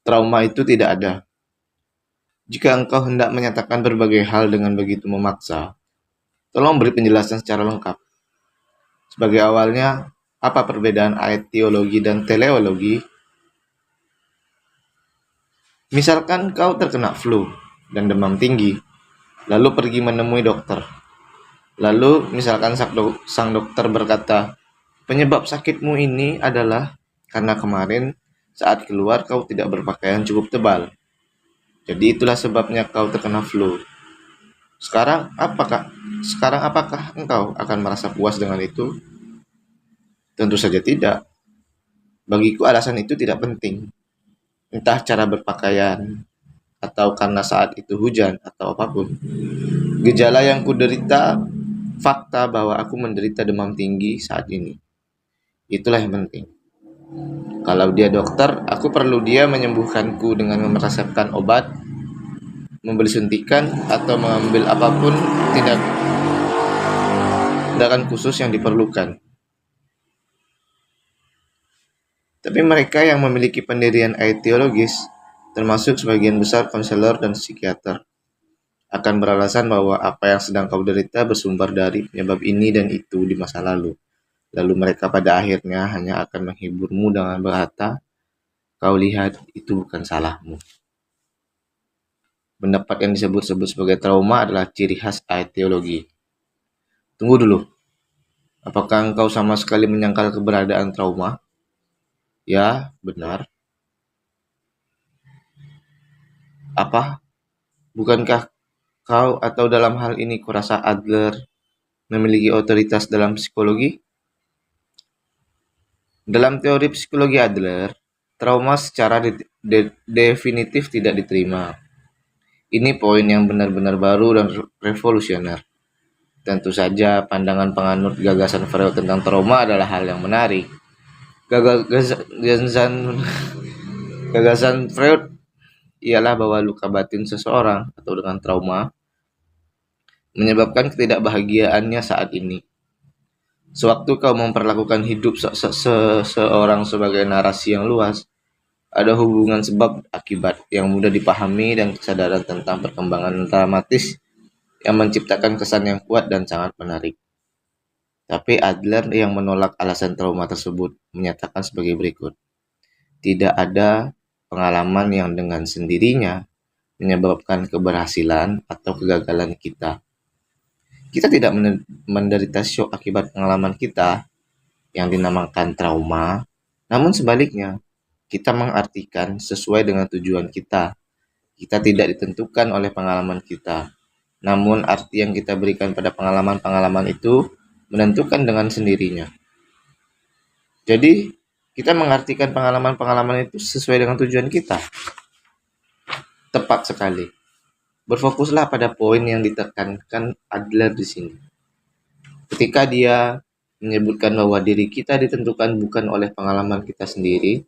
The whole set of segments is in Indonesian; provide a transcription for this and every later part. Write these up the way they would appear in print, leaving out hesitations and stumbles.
Trauma itu tidak ada. Jika engkau hendak menyatakan berbagai hal dengan begitu memaksa, tolong beri penjelasan secara lengkap. Sebagai awalnya, apa perbedaan etiologi dan teleologi? Misalkan kau terkena flu dan demam tinggi, lalu pergi menemui dokter. Lalu misalkan sang dokter berkata, penyebab sakitmu ini adalah karena kemarin saat keluar kau tidak berpakaian cukup tebal. Jadi itulah sebabnya kau terkena flu. Sekarang apakah engkau akan merasa puas dengan itu? Tentu saja tidak. Bagiku alasan itu tidak penting. Entah cara berpakaian, atau karena saat itu hujan, atau apapun. Gejala yang kuderita, fakta bahwa aku menderita demam tinggi saat ini. Itulah yang penting. Kalau dia dokter, aku perlu dia menyembuhkanku dengan meresepkan obat, membeli suntikan, atau mengambil apapun tindakan khusus yang diperlukan. Tapi mereka yang memiliki pendirian etiologis, termasuk sebagian besar konselor dan psikiater, akan beralasan bahwa apa yang sedang kau derita bersumber dari penyebab ini dan itu di masa lalu. Lalu mereka pada akhirnya hanya akan menghiburmu dengan berkata, kau lihat, itu bukan salahmu. Pendapat yang disebut-sebut sebagai trauma adalah ciri khas etiologi. Tunggu dulu, apakah engkau sama sekali menyangkal keberadaan trauma? Ya, benar. Apa? Bukankah kau atau dalam hal ini kurasa Adler memiliki otoritas dalam psikologi? Dalam teori psikologi Adler, trauma secara definitif tidak diterima. Ini poin yang benar-benar baru dan revolusioner. Tentu saja pandangan penganut gagasan Freud tentang trauma adalah hal yang menarik. Gagasan Freud ialah bahwa luka batin seseorang atau dengan trauma menyebabkan ketidakbahagiaannya saat ini. Sewaktu kau memperlakukan hidup seseorang sebagai narasi yang luas, ada hubungan sebab akibat yang mudah dipahami dan kesadaran tentang perkembangan dramatis yang menciptakan kesan yang kuat dan sangat menarik. Tapi Adler yang menolak alasan trauma tersebut menyatakan sebagai berikut. Tidak ada pengalaman yang dengan sendirinya menyebabkan keberhasilan atau kegagalan kita. Kita tidak menderita syok akibat pengalaman kita yang dinamakan trauma, namun sebaliknya, kita mengartikan sesuai dengan tujuan kita. Kita tidak ditentukan oleh pengalaman kita, namun arti yang kita berikan pada pengalaman-pengalaman itu menentukan dengan sendirinya. Jadi, kita mengartikan pengalaman-pengalaman itu sesuai dengan tujuan kita. Tepat sekali. Berfokuslah pada poin yang ditekankan Adler di sini. Ketika dia menyebutkan bahwa diri kita ditentukan bukan oleh pengalaman kita sendiri,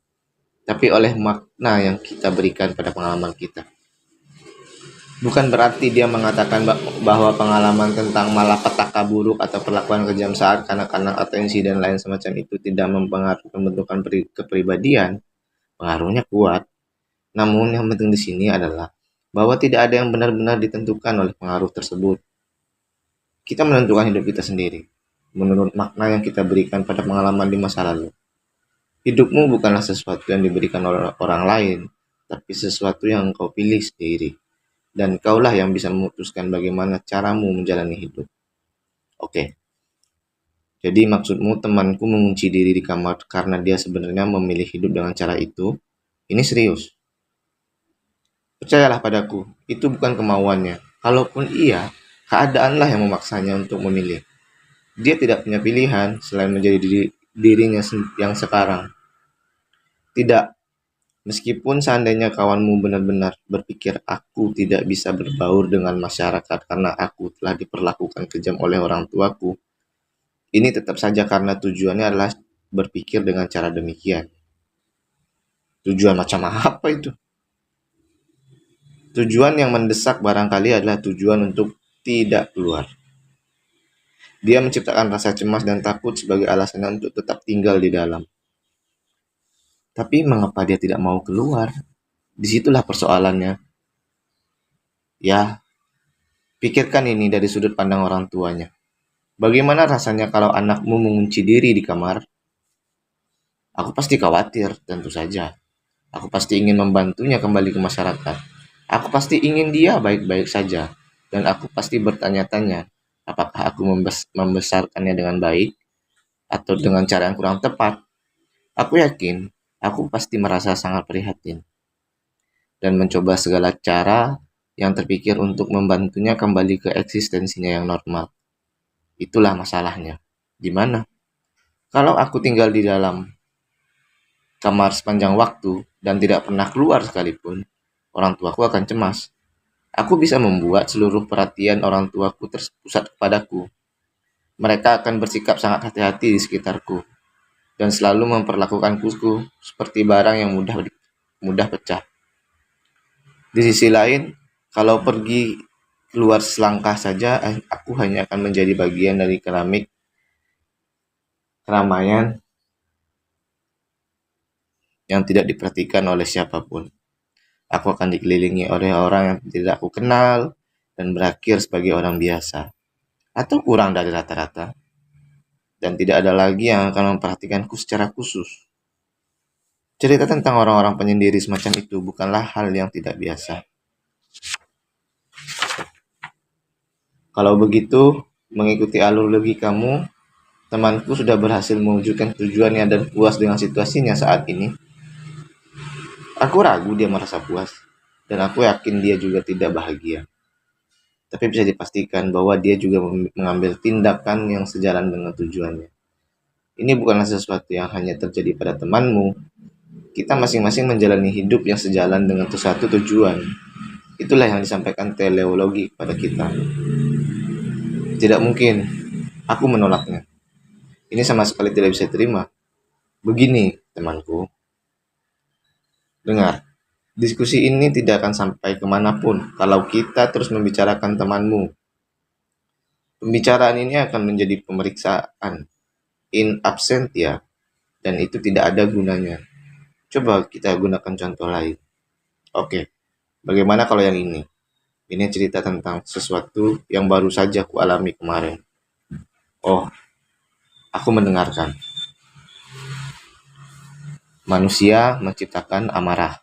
tapi oleh makna yang kita berikan pada pengalaman kita. Bukan berarti dia mengatakan bahwa pengalaman tentang malapetaka buruk atau perlakuan kejam saat kanak-kanak atau insiden lain semacam itu tidak mempengaruhi pembentukan kepribadian. Pengaruhnya kuat. Namun yang penting di sini adalah bahwa tidak ada yang benar-benar ditentukan oleh pengaruh tersebut. Kita menentukan hidup kita sendiri, menurut makna yang kita berikan pada pengalaman di masa lalu. Hidupmu bukanlah sesuatu yang diberikan oleh orang lain, tapi sesuatu yang engkau pilih sendiri. Dan kaulah yang bisa memutuskan bagaimana caramu menjalani hidup. Oke. Jadi maksudmu temanku mengunci diri di kamar karena dia sebenarnya memilih hidup dengan cara itu? Ini serius. Percayalah padaku, itu bukan kemauannya. Kalaupun iya, keadaanlah yang memaksanya untuk memilih. Dia tidak punya pilihan selain menjadi dirinya yang sekarang. Tidak. Meskipun seandainya kawanmu benar-benar berpikir aku tidak bisa berbaur dengan masyarakat karena aku telah diperlakukan kejam oleh orang tuaku, ini tetap saja karena tujuannya adalah berpikir dengan cara demikian. Tujuan macam apa itu? Tujuan yang mendesak barangkali adalah tujuan untuk tidak keluar. Dia menciptakan rasa cemas dan takut sebagai alasan untuk tetap tinggal di dalam. Tapi mengapa dia tidak mau keluar? Disitulah persoalannya. Ya, pikirkan ini dari sudut pandang orang tuanya. Bagaimana rasanya kalau anakmu mengunci diri di kamar? Aku pasti khawatir, tentu saja. Aku pasti ingin membantunya kembali ke masyarakat. Aku pasti ingin dia baik-baik saja. Dan aku pasti bertanya-tanya, apakah aku membesarkannya dengan baik atau dengan cara yang kurang tepat. Aku yakin, aku pasti merasa sangat prihatin dan mencoba segala cara yang terpikir untuk membantunya kembali ke eksistensinya yang normal. Itulah masalahnya. Di mana? Kalau aku tinggal di dalam kamar sepanjang waktu dan tidak pernah keluar sekalipun, orang tuaku akan cemas. Aku bisa membuat seluruh perhatian orang tuaku terpusat kepadaku. Mereka akan bersikap sangat hati-hati di sekitarku dan selalu memperlakukanku seperti barang yang mudah pecah. Di sisi lain, kalau pergi keluar selangkah saja, aku hanya akan menjadi bagian dari keramik keramaian yang tidak diperhatikan oleh siapapun. Aku akan dikelilingi oleh orang yang tidak aku kenal dan berakhir sebagai orang biasa atau kurang dari rata-rata, dan tidak ada lagi yang akan memperhatikanku secara khusus. Cerita tentang orang-orang penyendiri semacam itu bukanlah hal yang tidak biasa. Kalau begitu, mengikuti alur logikamu, temanku sudah berhasil mewujudkan tujuannya dan puas dengan situasinya saat ini. Aku ragu dia merasa puas, dan aku yakin dia juga tidak bahagia. Tapi bisa dipastikan bahwa dia juga mengambil tindakan yang sejalan dengan tujuannya. Ini bukanlah sesuatu yang hanya terjadi pada temanmu. Kita masing-masing menjalani hidup yang sejalan dengan satu tujuan. Itulah yang disampaikan teleologi pada kita. Tidak mungkin aku menolaknya. Ini sama sekali tidak bisa terima. Begini, temanku. Dengar, diskusi ini tidak akan sampai kemanapun kalau kita terus membicarakan temanmu. Pembicaraan ini akan menjadi pemeriksaan in absentia, dan itu tidak ada gunanya. Coba kita gunakan contoh lain. Oke, bagaimana kalau yang ini? Ini cerita tentang sesuatu yang baru saja ku alami kemarin. Oh, aku mendengarkan. Manusia menciptakan amarah.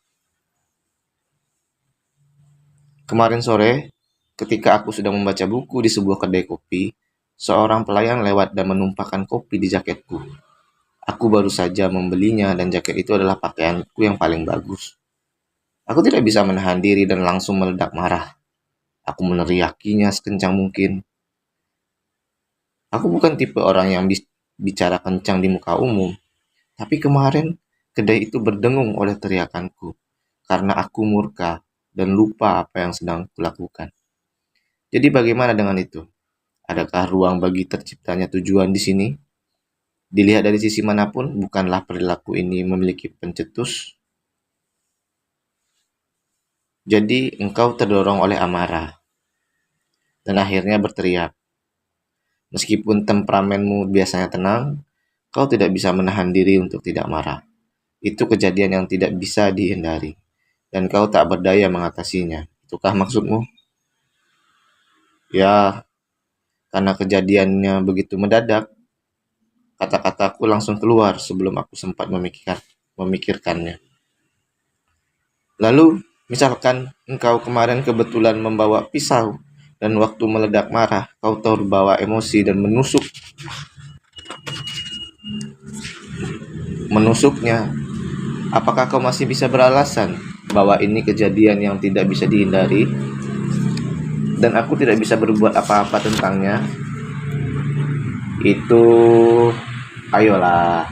Kemarin sore, ketika aku sedang membaca buku di sebuah kedai kopi, seorang pelayan lewat dan menumpahkan kopi di jaketku. Aku baru saja membelinya dan jaket itu adalah pakaianku yang paling bagus. Aku tidak bisa menahan diri dan langsung meledak marah. Aku meneriakinya sekencang mungkin. Aku bukan tipe orang yang bicara kencang di muka umum, tapi kemarin kedai itu berdengung oleh teriakanku karena aku murka dan lupa apa yang sedang kulakukan. Jadi bagaimana dengan itu? Adakah ruang bagi terciptanya tujuan di sini? Dilihat dari sisi manapun, bukanlah perilaku ini memiliki pencetus. Jadi engkau terdorong oleh amarah dan akhirnya berteriak. Meskipun temperamenmu biasanya tenang, kau tidak bisa menahan diri untuk tidak marah. Itu kejadian yang tidak bisa dihindari, dan kau tak berdaya mengatasinya. Itukah maksudmu? Ya, karena kejadiannya begitu mendadak, kata-kataku langsung keluar sebelum aku sempat memikirkannya. Lalu, misalkan engkau kemarin kebetulan membawa pisau, dan waktu meledak marah, kau terbawa emosi dan menusuknya. Apakah kau masih bisa beralasan bahwa ini kejadian yang tidak bisa dihindari dan aku tidak bisa berbuat apa-apa tentangnya? Itu, ayolah,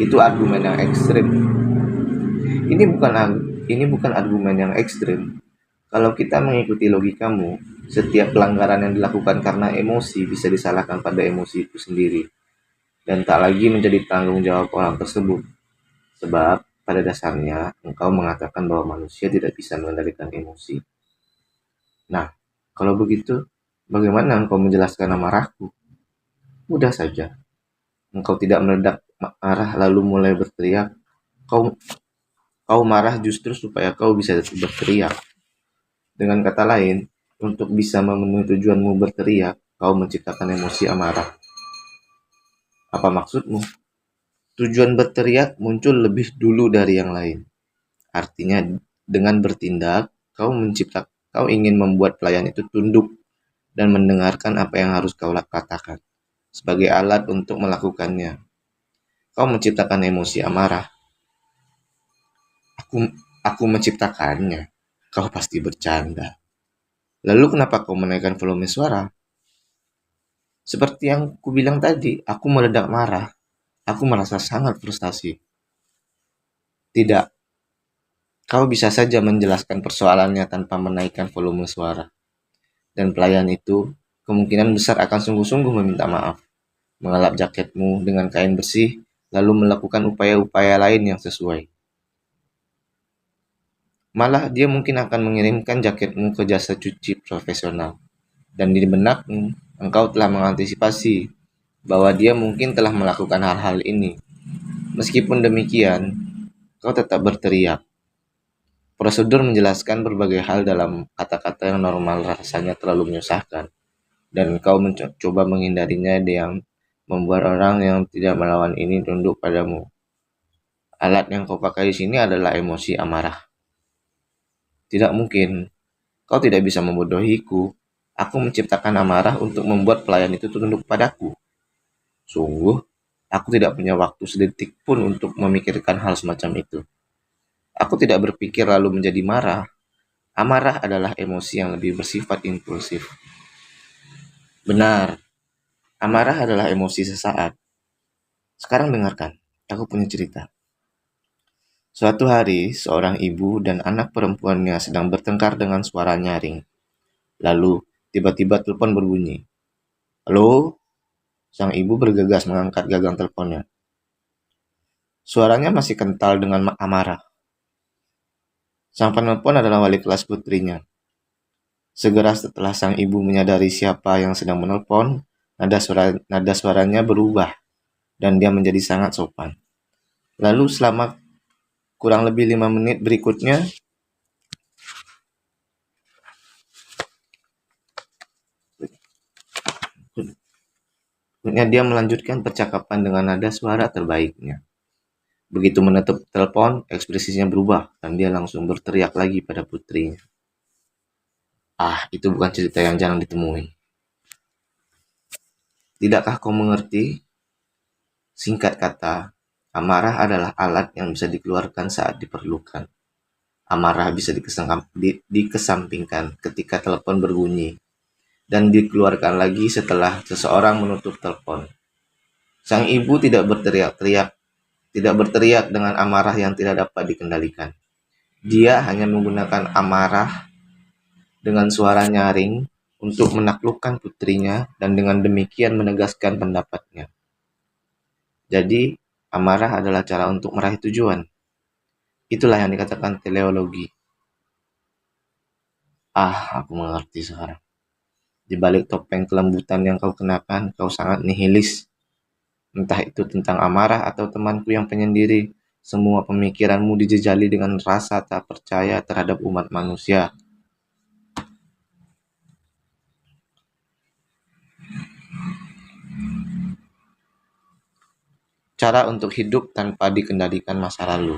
itu argumen yang ekstrim. Ini bukan ini bukan argumen yang ekstrim. Kalau kita mengikuti logikamu, setiap pelanggaran yang dilakukan karena emosi bisa disalahkan pada emosi itu sendiri dan tak lagi menjadi tanggung jawab orang tersebut. Sebab pada dasarnya engkau mengatakan bahwa manusia tidak bisa mengendalikan emosi. Nah, kalau begitu, bagaimana engkau menjelaskan amarahku? Mudah saja. Engkau tidak meledak marah lalu mulai berteriak. Kau Kau marah justru supaya kau bisa berteriak. Dengan kata lain, untuk bisa memenuhi tujuanmu berteriak, kau menciptakan emosi amarah. Apa maksudmu? Tujuan berteriak muncul lebih dulu dari yang lain. Artinya, dengan bertindak, kau ingin membuat pelayan itu tunduk dan mendengarkan apa yang harus kau katakan. Sebagai alat untuk melakukannya, kau menciptakan emosi amarah. Aku menciptakannya. Kau pasti bercanda. Lalu kenapa kau menaikkan volume suara? Seperti yang kubilang tadi, aku meledak marah. Aku merasa sangat frustasi. Tidak, kau bisa saja menjelaskan persoalannya tanpa menaikkan volume suara. Dan pelayan itu kemungkinan besar akan sungguh-sungguh meminta maaf, mengelap jaketmu dengan kain bersih, lalu melakukan upaya-upaya lain yang sesuai. Malah dia mungkin akan mengirimkan jaketmu ke jasa cuci profesional. Dan di benakmu, engkau telah mengantisipasi bahwa dia mungkin telah melakukan hal-hal ini. Meskipun demikian, kau tetap berteriak. Prosedur menjelaskan berbagai hal dalam kata-kata yang normal rasanya terlalu menyusahkan, dan kau mencoba menghindarinya yang membuat orang yang tidak melawan ini tunduk padamu. Alat yang kau pakai di sini adalah emosi amarah. Tidak mungkin, kau tidak bisa membodohiku. Aku menciptakan amarah untuk membuat pelayan itu tunduk padaku. Sungguh, aku tidak punya waktu sedetik pun untuk memikirkan hal semacam itu. Aku tidak berpikir lalu menjadi marah. Amarah adalah emosi yang lebih bersifat impulsif. Benar, amarah adalah emosi sesaat. Sekarang dengarkan, aku punya cerita. Suatu hari, seorang ibu dan anak perempuannya sedang bertengkar dengan suara nyaring. Lalu, tiba-tiba telepon berbunyi. Halo? Sang ibu bergegas mengangkat gagang teleponnya. Suaranya masih kental dengan amarah. Sang penelpon adalah wali kelas putrinya. Segera setelah sang ibu menyadari siapa yang sedang menelpon, nada suaranya berubah dan dia menjadi sangat sopan. Lalu selama kurang lebih 5 menit berikutnya, dia melanjutkan percakapan dengan nada suara terbaiknya. Begitu menutup telepon, ekspresinya berubah dan dia langsung berteriak lagi pada putrinya. Ah, itu bukan cerita yang jarang ditemui. Tidakkah kau mengerti? Singkat kata, amarah adalah alat yang bisa dikeluarkan saat diperlukan. Amarah bisa dikesampingkan ketika telepon berbunyi dan dikeluarkan lagi setelah seseorang menutup telepon. Sang ibu tidak berteriak dengan amarah yang tidak dapat dikendalikan. Dia hanya menggunakan amarah dengan suara nyaring untuk menaklukkan putrinya dan dengan demikian menegaskan pendapatnya. Jadi, amarah adalah cara untuk meraih tujuan. Itulah yang dikatakan teleologi. Ah, aku mengerti sekarang. Di balik topeng kelembutan yang kau kenakan, kau sangat nihilis. Entah itu tentang amarah atau temanku yang penyendiri, semua pemikiranmu dijejali dengan rasa tak percaya terhadap umat manusia. Cara untuk hidup tanpa dikendalikan masa lalu.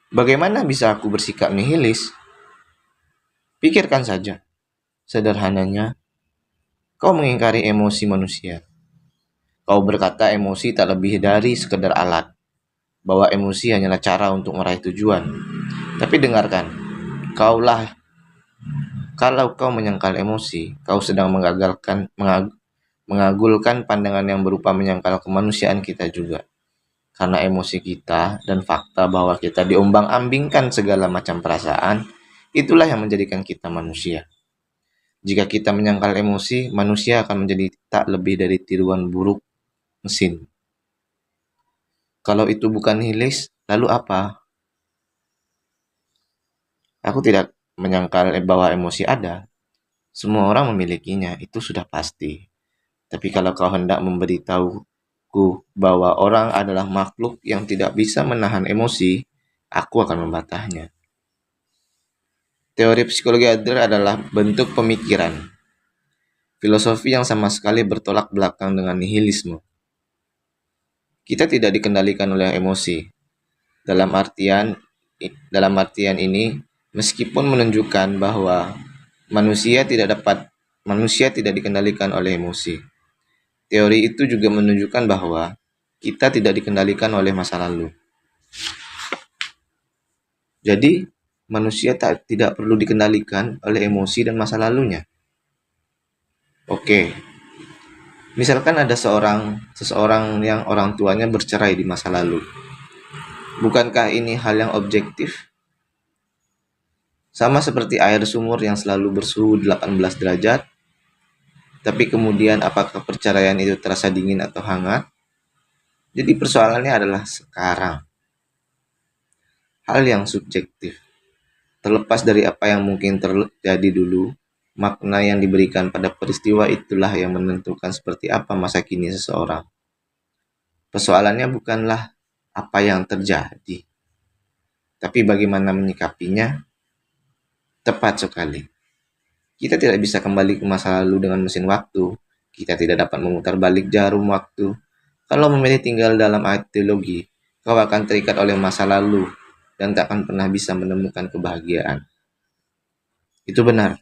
Bagaimana bisa aku bersikap nihilis? Pikirkan saja. Sederhananya, kau mengingkari emosi manusia. Kau berkata emosi tak lebih dari sekedar alat, bahwa emosi hanyalah cara untuk meraih tujuan. Tapi dengarkan, kalau kau menyangkal emosi, kau sedang mengagulkan pandangan yang berupa menyangkal kemanusiaan kita juga. Karena emosi kita dan fakta bahwa kita diombang-ambingkan segala macam perasaan, itulah yang menjadikan kita manusia. Jika kita menyangkal emosi, manusia akan menjadi tak lebih dari tiruan buruk mesin. Kalau itu bukan nihilis, lalu apa? Aku tidak menyangkal bahwa emosi ada. Semua orang memilikinya, itu sudah pasti. Tapi kalau kau hendak memberitahuku bahwa orang adalah makhluk yang tidak bisa menahan emosi, aku akan membantahnya. Teori psikologi Adler adalah bentuk pemikiran, filosofi yang sama sekali bertolak belakang dengan nihilisme. Kita tidak dikendalikan oleh emosi. Dalam artian ini, meskipun menunjukkan bahwa manusia tidak dikendalikan oleh emosi. Teori itu juga menunjukkan bahwa kita tidak dikendalikan oleh masa lalu. Jadi, manusia tidak perlu dikendalikan oleh emosi dan masa lalunya. Oke. Misalkan ada seseorang yang orang tuanya bercerai di masa lalu. Bukankah ini hal yang objektif? Sama seperti air sumur yang selalu bersuhu 18 derajat, tapi kemudian apakah perceraian itu terasa dingin atau hangat? Jadi persoalannya adalah sekarang. Hal yang subjektif. Terlepas dari apa yang mungkin terjadi dulu, makna yang diberikan pada peristiwa itulah yang menentukan seperti apa masa kini seseorang. Persoalannya bukanlah apa yang terjadi, tapi bagaimana menyikapinya. Tepat sekali. Kita tidak bisa kembali ke masa lalu dengan mesin waktu. Kita tidak dapat memutar balik jarum waktu. Kalau memilih tinggal dalam teologi, kau akan terikat oleh masa lalu dan tak akan pernah bisa menemukan kebahagiaan. Itu benar.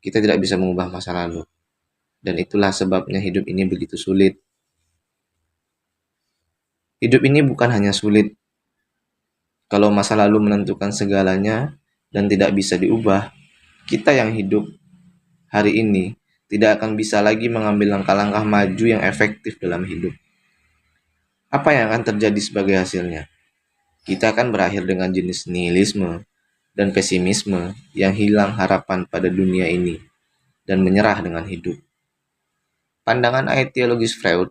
Kita tidak bisa mengubah masa lalu. Dan itulah sebabnya hidup ini begitu sulit. Hidup ini bukan hanya sulit. Kalau masa lalu menentukan segalanya dan tidak bisa diubah, kita yang hidup hari ini tidak akan bisa lagi mengambil langkah-langkah maju yang efektif dalam hidup. Apa yang akan terjadi sebagai hasilnya? Kita akan berakhir dengan jenis nihilisme dan pesimisme yang hilang harapan pada dunia ini dan menyerah dengan hidup. Pandangan teologis Freud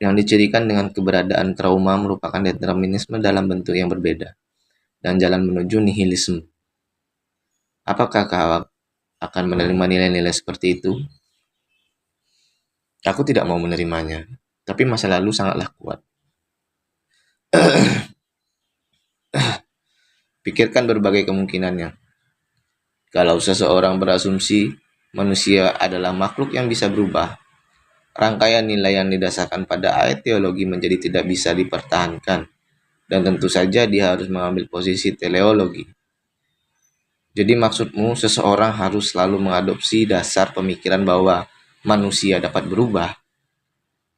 yang dicirikan dengan keberadaan trauma merupakan determinisme dalam bentuk yang berbeda dan jalan menuju nihilisme. Apakah kau akan menerima nilai-nilai seperti itu? Aku tidak mau menerimanya, tapi masa lalu sangatlah kuat. Pikirkan berbagai kemungkinannya. Kalau seseorang berasumsi manusia adalah makhluk yang bisa berubah, rangkaian nilai yang didasarkan pada teologi menjadi tidak bisa dipertahankan, dan tentu saja dia harus mengambil posisi teleologi. Jadi maksudmu seseorang harus selalu mengadopsi dasar pemikiran bahwa manusia dapat berubah?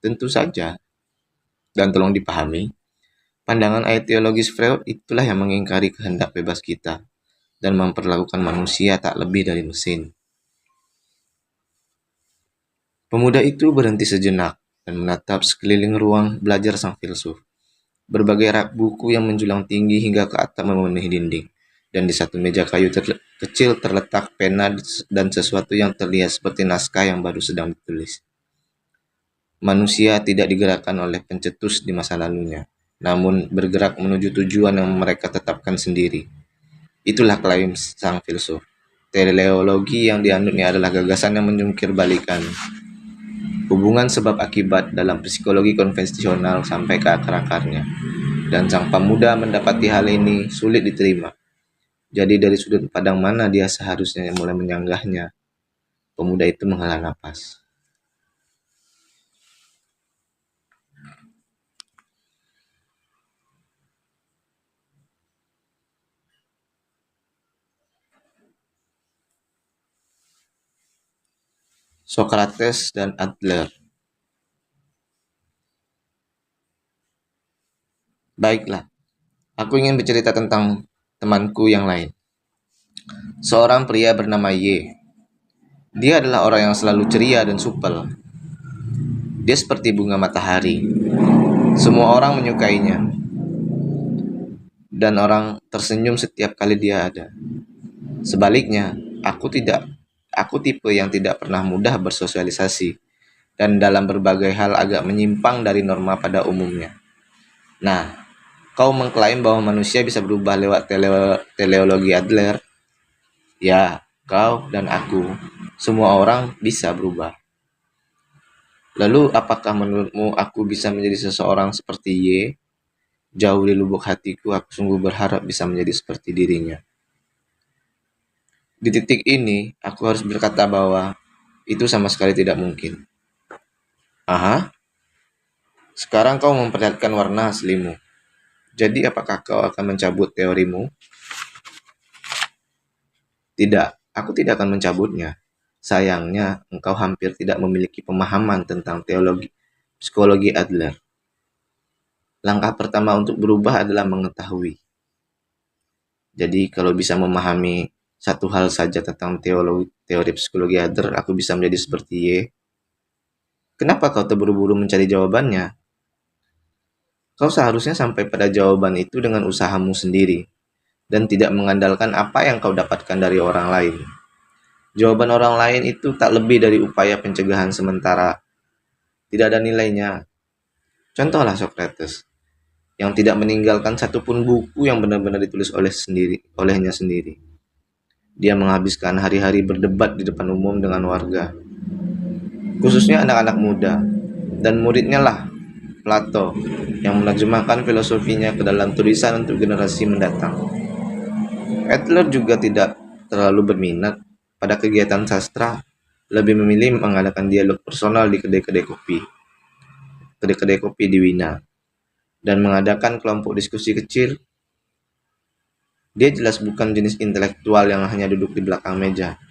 Tentu saja. Dan tolong dipahami, pandangan teologis Freud itulah yang mengingkari kehendak bebas kita dan memperlakukan manusia tak lebih dari mesin. Pemuda itu berhenti sejenak dan menatap sekeliling ruang belajar sang filsuf. Berbagai rak buku yang menjulang tinggi hingga ke atap memenuhi dinding, dan di satu meja kayu kecil terletak pena dan sesuatu yang terlihat seperti naskah yang baru sedang ditulis. Manusia tidak digerakkan oleh pencetus di masa lalunya, namun bergerak menuju tujuan yang mereka tetapkan sendiri. Itulah klaim sang filsuf. Teleologi yang dianutnya adalah gagasan yang menjungkir balikan hubungan sebab akibat dalam psikologi konvensional sampai ke akar-akarnya. Dan sang pemuda mendapati hal ini sulit diterima. Jadi dari sudut pandang mana dia seharusnya mulai menyanggahnya? Pemuda itu menghela napas. Sokrates dan Adler. Baiklah, aku ingin bercerita tentang temanku yang lain. Seorang pria bernama Y. Dia adalah orang yang selalu ceria dan supel. Dia seperti bunga matahari. Semua orang menyukainya. Dan orang tersenyum setiap kali dia ada. Sebaliknya, aku tipe yang tidak pernah mudah bersosialisasi dan dalam berbagai hal agak menyimpang dari norma pada umumnya. Nah, kau mengklaim bahwa manusia bisa berubah lewat teleologi Adler. Ya, kau dan aku, semua orang bisa berubah. Lalu, apakah menurutmu aku bisa menjadi seseorang seperti Y? Jauh di lubuk hatiku, aku sungguh berharap bisa menjadi seperti dirinya. Di titik ini, aku harus berkata bahwa itu sama sekali tidak mungkin. Aha, sekarang kau memperlihatkan warna aslimu. Jadi apakah kau akan mencabut teorimu? Tidak, aku tidak akan mencabutnya. Sayangnya, engkau hampir tidak memiliki pemahaman tentang teologi psikologi Adler. Langkah pertama untuk berubah adalah mengetahui. Jadi kalau bisa memahami satu hal saja tentang teori psikologi Adler, aku bisa menjadi seperti Y. Kenapa kau terburu-buru mencari jawabannya? Kau seharusnya sampai pada jawaban itu dengan usahamu sendiri, dan tidak mengandalkan apa yang kau dapatkan dari orang lain. Jawaban orang lain itu tak lebih dari upaya pencegahan sementara, tidak ada nilainya. Contohlah Socrates, yang tidak meninggalkan satupun buku yang benar-benar ditulis olehnya sendiri. Dia menghabiskan hari-hari berdebat di depan umum dengan warga, khususnya anak-anak muda, dan muridnya lah, Plato, yang menerjemahkan filosofinya ke dalam tulisan untuk generasi mendatang. Adler juga tidak terlalu berminat pada kegiatan sastra, lebih memilih mengadakan dialog personal di kedai kopi di Wina, dan mengadakan kelompok diskusi kecil. Dia jelas bukan jenis intelektual yang hanya duduk di belakang meja.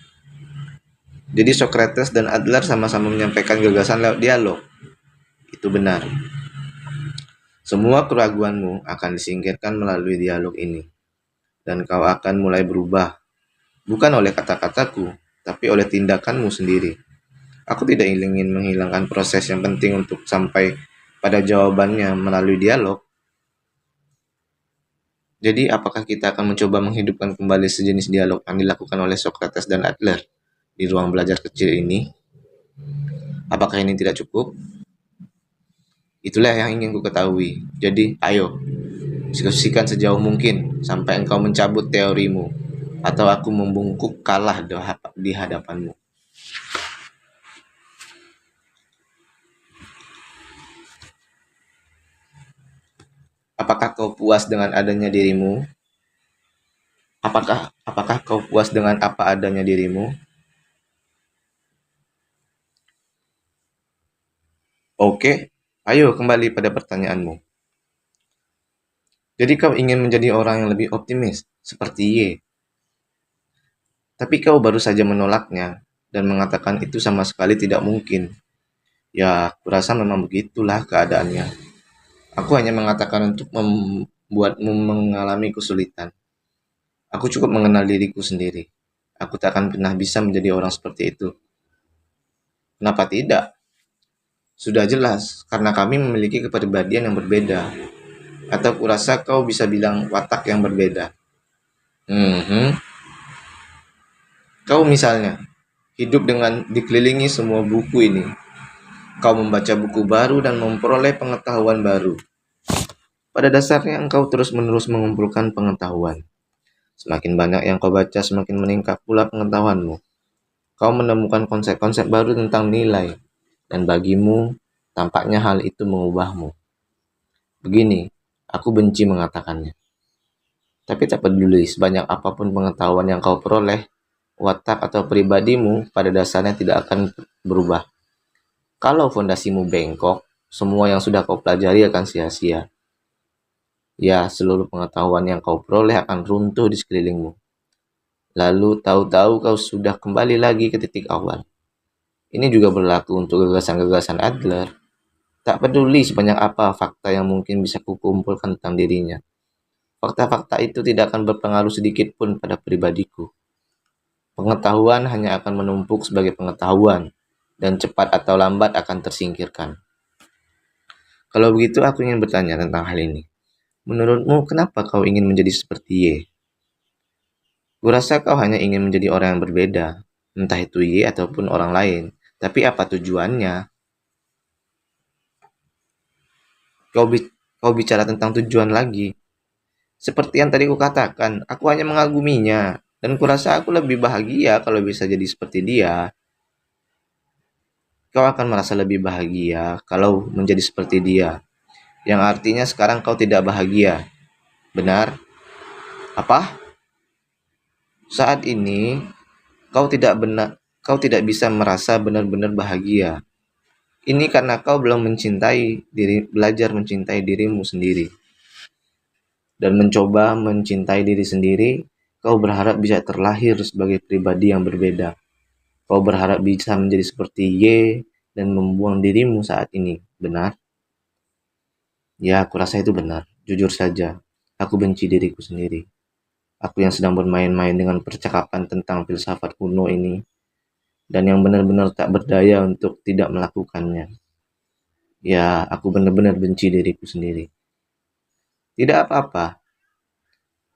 Jadi Socrates dan Adler sama-sama menyampaikan gagasan lewat dialog. Itu benar. Semua keraguanmu akan disingkirkan melalui dialog ini. Dan kau akan mulai berubah. Bukan oleh kata-kataku, tapi oleh tindakanmu sendiri. Aku tidak ingin menghilangkan proses yang penting untuk sampai pada jawabannya melalui dialog. Jadi, apakah kita akan mencoba menghidupkan kembali sejenis dialog yang dilakukan oleh Socrates dan Adler di ruang belajar kecil ini? Apakah ini tidak cukup? Itulah yang ingin ku ketahui. Jadi, ayo, diskusikan sejauh mungkin sampai engkau mencabut teorimu, atau aku membungkuk kalah di hadapanmu. Apakah kau puas dengan adanya dirimu? Apakah kau puas dengan apa adanya dirimu? Oke, ayo kembali pada pertanyaanmu. Jadi kau ingin menjadi orang yang lebih optimis, seperti Y. Tapi kau baru saja menolaknya dan mengatakan itu sama sekali tidak mungkin. Ya, kurasa memang begitulah keadaannya. Aku hanya mengatakan untuk membuatmu mengalami kesulitan. Aku cukup mengenal diriku sendiri. Aku tak akan pernah bisa menjadi orang seperti itu. Kenapa tidak? Sudah jelas, karena kami memiliki kepribadian yang berbeda. Atau kurasa kau bisa bilang watak yang berbeda. Kau misalnya, hidup dengan dikelilingi semua buku ini. Kau membaca buku baru dan memperoleh pengetahuan baru. Pada dasarnya engkau terus-menerus mengumpulkan pengetahuan. Semakin banyak yang kau baca, semakin meningkat pula pengetahuanmu. Kau menemukan konsep-konsep baru tentang nilai, dan bagimu, tampaknya hal itu mengubahmu. Begini, aku benci mengatakannya. Tapi tak peduli sebanyak apapun pengetahuan yang kau peroleh, watak atau pribadimu pada dasarnya tidak akan berubah. Kalau fondasimu bengkok, semua yang sudah kau pelajari akan sia-sia. Ya, seluruh pengetahuan yang kau peroleh akan runtuh di sekelilingmu. Lalu tahu-tahu kau sudah kembali lagi ke titik awal. Ini juga berlaku untuk gagasan-gagasan Adler. Tak peduli sebanyak apa fakta yang mungkin bisa kukumpulkan tentang dirinya. Fakta-fakta itu tidak akan berpengaruh sedikit pun pada pribadiku. Pengetahuan hanya akan menumpuk sebagai pengetahuan, dan cepat atau lambat akan tersingkirkan. Kalau begitu, aku ingin bertanya tentang hal ini. Menurutmu, kenapa kau ingin menjadi seperti Y? Kurasa kau hanya ingin menjadi orang yang berbeda, entah itu Y ataupun orang lain. Tapi apa tujuannya? Kau bicara tentang tujuan lagi. Seperti yang tadi kukatakan, aku hanya mengaguminya. Dan kurasa aku lebih bahagia kalau bisa jadi seperti dia. Kau akan merasa lebih bahagia kalau menjadi seperti dia. yang artinya sekarang kau tidak bahagia. Benar? Apa? Saat ini kau tidak bisa merasa benar-benar bahagia. Ini karena kau belum belajar mencintai dirimu sendiri. Dan mencoba mencintai diri sendiri, kau berharap bisa terlahir sebagai pribadi yang berbeda. Kau berharap bisa menjadi seperti Y dan membuang dirimu saat ini. Benar? Ya, aku rasa itu benar. Jujur saja, aku benci diriku sendiri. Aku yang sedang bermain-main dengan percakapan tentang filsafat kuno ini, dan yang benar-benar tak berdaya untuk tidak melakukannya. Ya, aku benar-benar benci diriku sendiri. Tidak apa-apa.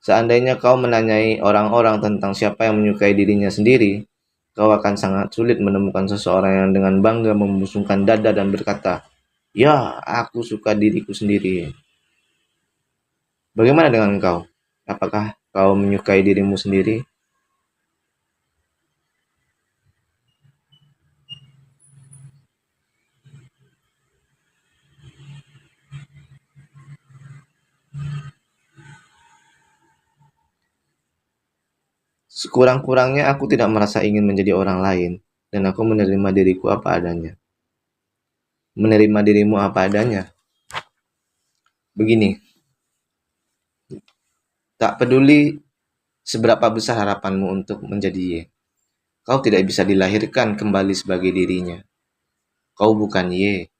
Seandainya kau menanyai orang-orang tentang siapa yang menyukai dirinya sendiri, kau akan sangat sulit menemukan seseorang yang dengan bangga membusungkan dada dan berkata, "Ya, aku suka diriku sendiri." Bagaimana dengan kau? Apakah kau menyukai dirimu sendiri? Sekurang-kurangnya aku tidak merasa ingin menjadi orang lain, dan aku menerima diriku apa adanya. Menerima dirimu apa adanya. Begini, tak peduli seberapa besar harapanmu untuk menjadi Y, kau tidak bisa dilahirkan kembali sebagai dirinya. Kau bukan Y.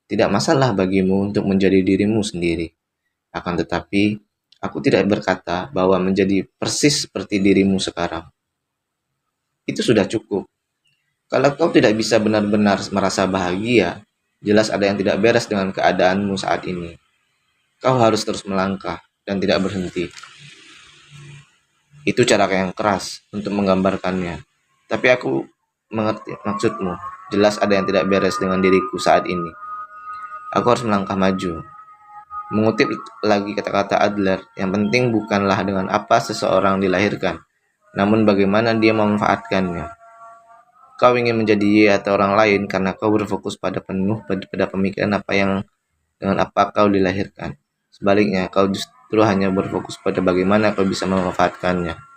Tidak masalah bagimu untuk menjadi dirimu sendiri. Akan tetapi, aku tidak berkata bahwa menjadi persis seperti dirimu sekarang. Itu sudah cukup. Kalau kau tidak bisa benar-benar merasa bahagia, jelas ada yang tidak beres dengan keadaanmu saat ini. Kau harus terus melangkah dan tidak berhenti. Itu cara yang keras untuk menggambarkannya. Tapi aku mengerti maksudmu. Jelas ada yang tidak beres dengan diriku saat ini. Aku harus melangkah maju. Mengutip lagi kata-kata Adler, yang penting bukanlah dengan apa seseorang dilahirkan, namun bagaimana dia memanfaatkannya. Kau ingin menjadi Y atau orang lain karena kau berfokus pada pemikiran dengan apa kau dilahirkan. Sebaliknya, kau justru hanya berfokus pada bagaimana kau bisa memanfaatkannya.